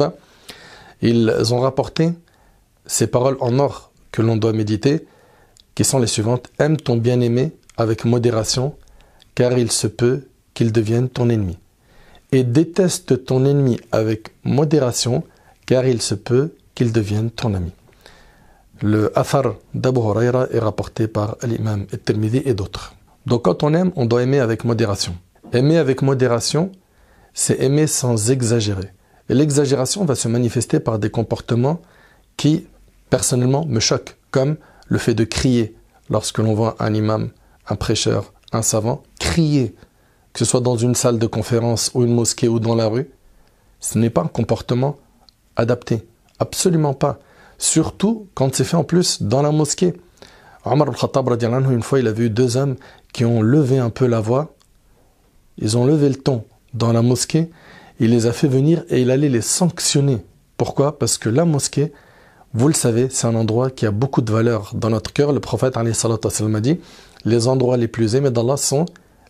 Sahaba, ils ont rapporté ces paroles en or que l'on doit méditer, qui sont les suivantes. Aime ton bien-aimé avec modération, car il se peut qu'il devienne ton ennemi. Et déteste ton ennemi avec modération, car il se peut qu'il devienne ton ami. Le Athar d'Abu Huraira est rapporté par l'imam At-Tirmidhi et d'autres. Donc quand on aime, on doit aimer avec modération. Aimer avec modération, c'est aimer sans exagérer. Et l'exagération va se manifester par des comportements qui, personnellement, me choquent, comme le fait de crier lorsque l'on voit un imam, un prêcheur, un savant, crier, que ce soit dans une salle de conférence ou une mosquée ou dans la rue, ce n'est pas un comportement adapté. Absolument pas. Surtout quand c'est fait en plus dans la mosquée. Omar al-Khattab, une fois, il a vu deux hommes qui ont levé un peu la voix. Ils ont levé le ton dans la mosquée. Il les a fait venir et il allait les sanctionner. Pourquoi? Parce que la mosquée, vous le savez, c'est un endroit qui a beaucoup de valeur dans notre cœur. Le prophète a dit, les endroits les plus aimés d'Allah sont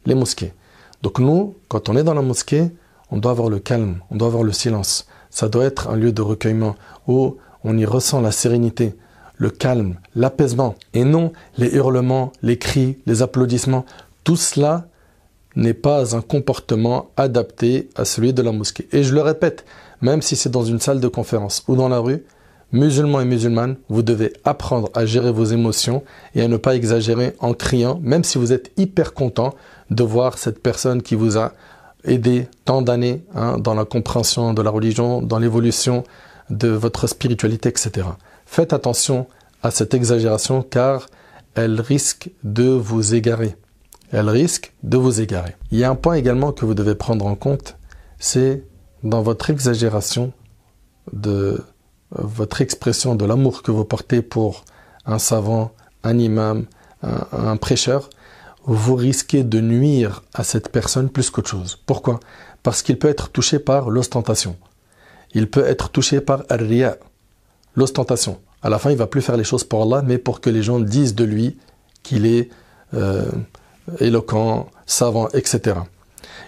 les mosquées. Donc nous, quand on est dans la mosquée, on doit avoir le calme, on doit avoir le silence. Ça doit être un lieu de recueillement où on y ressent la sérénité, le calme, l'apaisement, et non les hurlements, les cris, les applaudissements. Tout cela n'est pas un comportement adapté à celui de la mosquée. Et je le répète, même si c'est dans une salle de conférence ou dans la rue, musulmans et musulmanes, vous devez apprendre à gérer vos émotions et à ne pas exagérer en criant, même si vous êtes hyper content de voir cette personne qui vous a aidé tant d'années dans la compréhension de la religion, dans l'évolution de votre spiritualité, etc. Faites attention à cette exagération car elle risque de vous égarer. Elle risque de vous égarer. Il y a un point également que vous devez prendre en compte, c'est dans votre exagération de votre expression de l'amour que vous portez pour un savant, un imam, un prêcheur, vous risquez de nuire à cette personne plus qu'autre chose. Pourquoi? Parce qu'il peut être touché par l'ostentation. Il peut être touché par al-riya, l'ostentation. À la fin, il ne va plus faire les choses pour Allah, mais pour que les gens disent de lui qu'il est éloquent, savant, etc.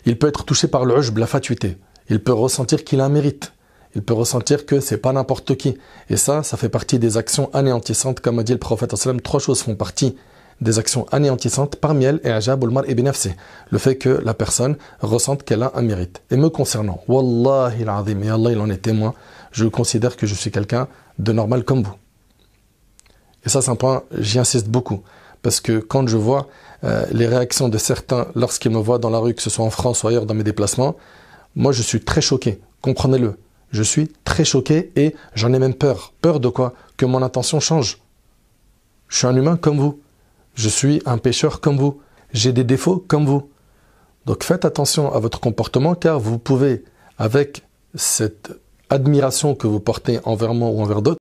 Il peut être touché par l'ujb, la fatuité. Il peut ressentir qu'il a un mérite. Il peut ressentir que c'est pas n'importe qui. Et ça fait partie des actions anéantissantes. Comme a dit le prophète, trois choses font partie des actions anéantissantes. Parmi elles, le fait que la personne ressente qu'elle a un mérite. Et me concernant, Wallahi al-azim, et Allah il en est témoin, je considère que je suis quelqu'un de normal comme vous. Et ça c'est un point, j'y insiste beaucoup. Parce que quand je vois les réactions de certains lorsqu'ils me voient dans la rue, que ce soit en France ou ailleurs dans mes déplacements, moi je suis très choqué, comprenez-le. Je suis très choqué et j'en ai même peur. Peur de quoi? Que mon intention change. Je suis un humain comme vous. Je suis un pécheur comme vous. J'ai des défauts comme vous. Donc faites attention à votre comportement car vous pouvez, avec cette admiration que vous portez envers moi ou envers d'autres,